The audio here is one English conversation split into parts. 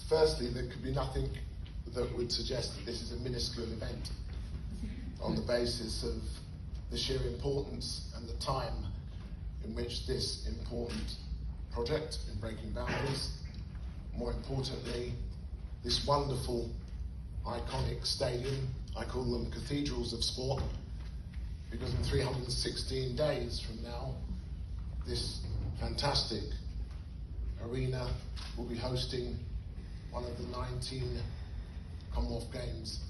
firstly, there could be nothing that would suggest that this is a minuscule event on the basis of the sheer importance and the time in which this important project in breaking boundaries, more importantly, this wonderful, iconic stadium, I call them cathedrals of sport, because in 316 days from now, this fantastic arena will be hosting one of the 19 Commonwealth Games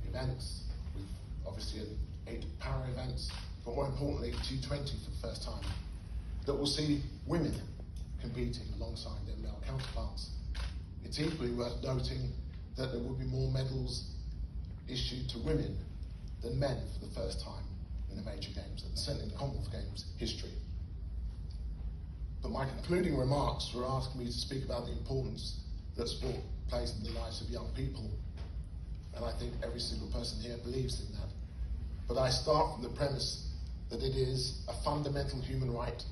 events, with obviously 8 para events, but more importantly, G20 for the first time, that will see women competing alongside their male counterparts. It's equally worth noting that there will be more medals issued to women than men for the first time in the major games, certainly in the Commonwealth Games history. But my concluding remarks were asking me to speak about the importance that sport plays in the lives of young people. And I think every single person here believes in that. But I start from the premise that it is a fundamental human right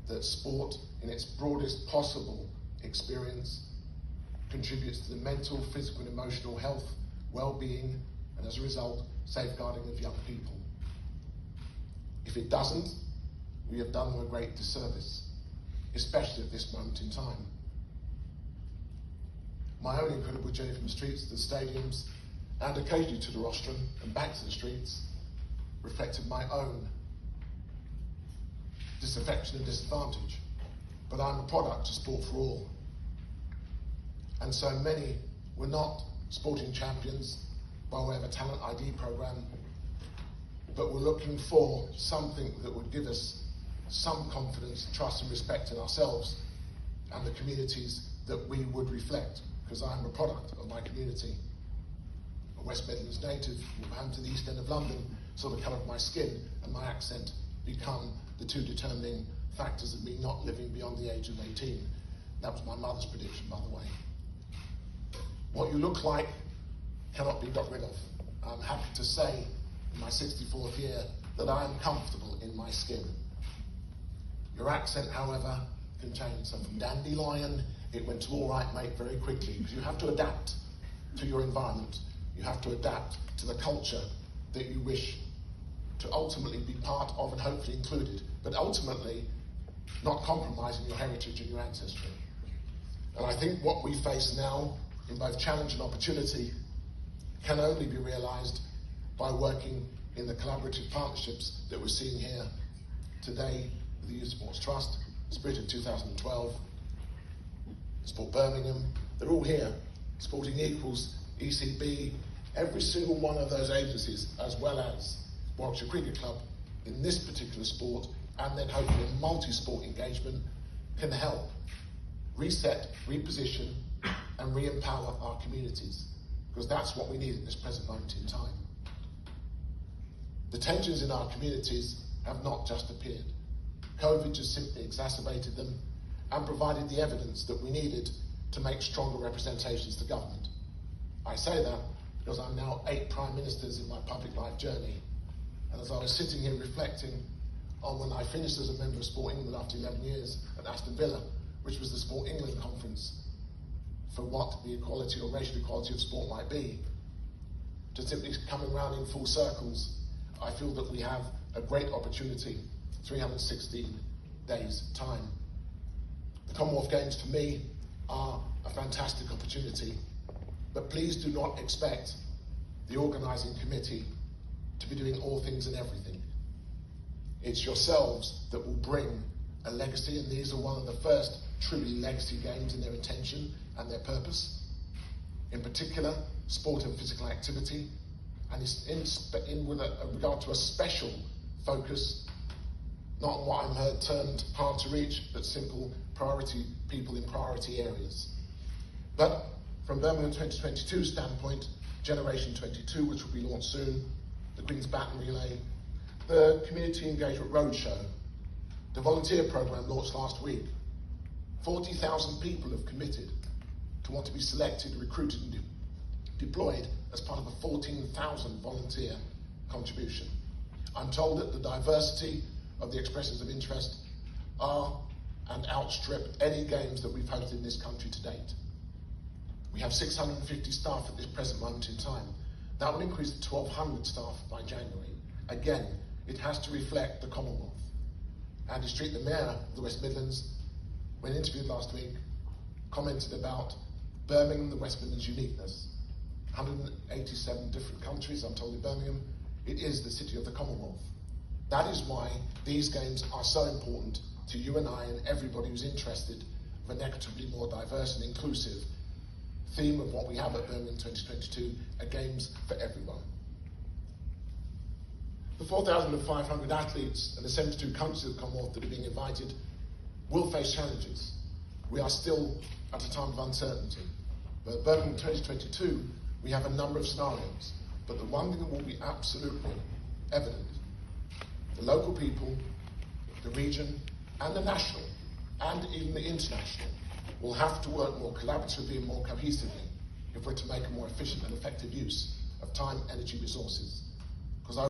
that sport, in its broadest possible experience, contributes to the mental, physical and emotional health, well-being, and as a result, safeguarding of young people. If it doesn't, we have done them a great disservice, especially at this moment in time. My own incredible journey from the streets to the stadiums, and occasionally to the rostrum and back to the streets, reflected my own disaffection and disadvantage. But I'm a product of Sport for All. And so many were not sporting champions by way of a talent ID program, but were looking for something that would give us some confidence, trust and respect in ourselves and the communities that we would reflect, because I'm a product of my community. A West Midlands native, home to the East End of London, so the colour of my skin and my accent become the two determining factors of me not living beyond the age of 18. That was my mother's prediction, by the way. What you look like cannot be got rid of. I'm happy to say, in my 64th year, that I am comfortable in my skin. Your accent, however, can change. So from dandelion, it went to all right, mate, very quickly, because you have to adapt to your environment. You have to adapt to the culture that you wish to ultimately be part of and hopefully included, but ultimately not compromising your heritage and your ancestry. And I think what we face now, in both challenge and opportunity, can only be realised by working in the collaborative partnerships that we're seeing here today with the Youth Sports Trust, Spirit of 2012, Sport Birmingham. They're all here. Sporting Equals, ECB, every single one of those agencies, as well as Warwickshire Cricket Club, in this particular sport, and then hopefully a multi-sport engagement, can help reset, reposition, and re-empower our communities, because that's what we need at this present moment in time. The tensions in our communities have not just appeared. COVID just simply exacerbated them and provided the evidence that we needed to make stronger representations to government. I say that because I'm now 8 Prime Ministers in my public life journey, and as I was sitting here reflecting on when I finished as a member of Sport England after 11 years at Aston Villa, which was the Sport England conference for what the equality or racial equality of sport might be, to simply coming around in full circles, I feel that we have a great opportunity, 316 days time. The Commonwealth Games for me are a fantastic opportunity, but please do not expect the organising committee to be doing all things and everything. It's yourselves that will bring a legacy, and these are one of the first truly legacy games in their intention and their purpose. In particular, sport and physical activity, and it's in with regard to a special focus, not on what I'm heard termed hard to reach, but simple priority people in priority areas. But from Birmingham 2022 standpoint, Generation 22, which will be launched soon, the Queen's Baton Relay, the Community Engagement Roadshow, the volunteer programme launched last week. 40,000 people have committed to want to be selected, recruited and deployed as part of a 14,000 volunteer contribution. I'm told that the diversity of the expressions of interest are and outstrip any games that we've hosted in this country to date. We have 650 staff at this present moment in time. That will increase to 1,200 staff by January. Again, it has to reflect the Commonwealth. Andy Street, the Mayor of the West Midlands, when interviewed last week, commented about Birmingham, the West Midlands' uniqueness. 187 different countries, I'm told, in Birmingham. It is the city of the Commonwealth. That is why these games are so important to you and I and everybody who's interested of an equitably more diverse and inclusive theme of what we have at Birmingham 2022, are games for everyone. The 4,500 athletes and the 72 countries of the Commonwealth that are being invited will face challenges. We are still at a time of uncertainty. But at Birmingham 2022, we have a number of scenarios. But the one thing that will be absolutely evident, the local people, the region, and the national, and even the international, will have to work more collaboratively and more cohesively if we're to make a more efficient and effective use of time, energy, resources.